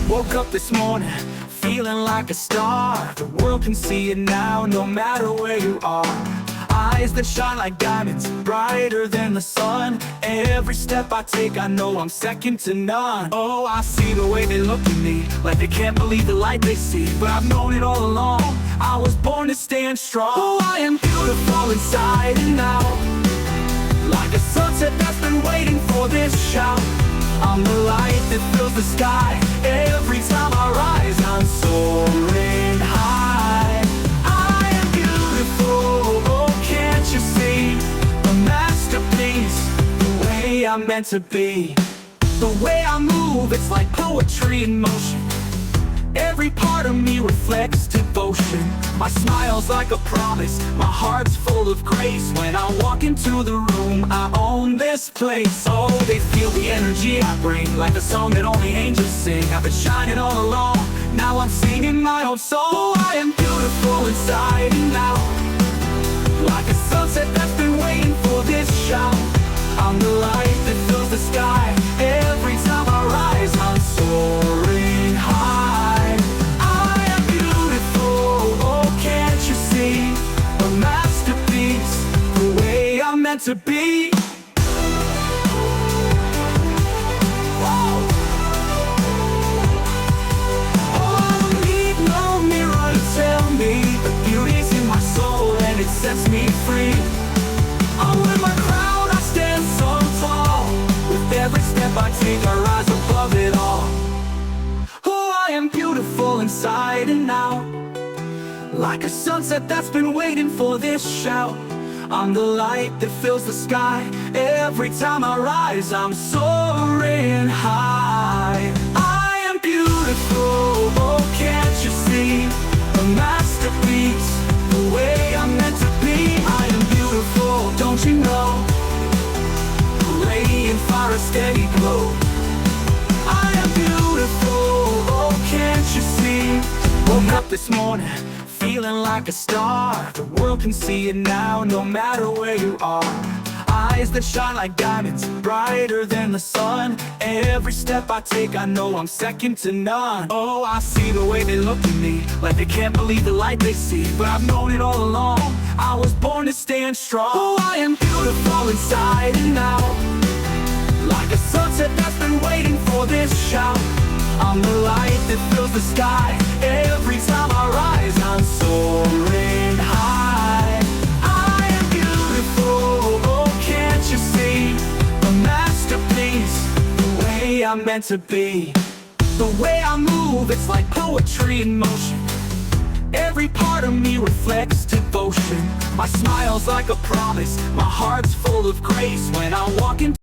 Woke up this morning, feeling like a star. The world can see it now, no matter where you are. Eyes that shine like diamonds, brighter than the sun. Every step I take, I know I'm second to none. Oh, I see the way they look at me, like they can't believe the light they see. But I've known it all along, I was born to stand strong. Oh, I am beautiful inside and out, like a sunset that's been waiting for this shout. I'm the light that fills the sky. Every time I rise, I'm soaring high. I am beautiful, oh, can't you see? A masterpiece, the way I'm meant to be. The way I move, it's like poetry in motion. Every part of me reflects devotion. My smile's like a promise, my heart's full of grace. When I walk into the room, I own this place. Oh, they feel the energy I bring, like a song that only angels sing. I've been shining all along, now I'm singing my own song. I am beautiful inside and out, like a sunset that's been waiting for this shout. I'm the light that fills the sky. Every time I rise, I'm soaring high. Meant to be. Oh, I don't need no mirror to tell me the beauty's in my soul and it sets me free. I'm with my crown, I stand so tall. With every step I take, I rise above it all. Oh, I am beautiful inside and out, like a sunset that's been waiting for this shout. I'm the light that fills the sky. Every time I rise, I'm soaring high. I am beautiful, oh, can't you see? A masterpiece, the way I'm meant to be. I am beautiful, don't you know? Radiant fire, a steady glow. I am beautiful, oh, can't you see? Woke up this morning, feeling like a star. The world can see it now, no matter where you are. Eyes that shine like diamonds, brighter than the sun. Every step I take, I know I'm second to none. Oh, I see the way they look at me, like they can't believe the light they see. But I've known it all along, I was born to stand strong. Oh, I am beautiful inside and out, like a sunset that's been waiting for this shout. I'm the light that fills the sky. Every time I rise, I'm soaring high. I am beautiful, oh, can't you see? A masterpiece, the way I'm meant to be. The way I move, it's like poetry in motion. Every part of me reflects devotion. My smile's like a promise, my heart's full of grace. When I walk into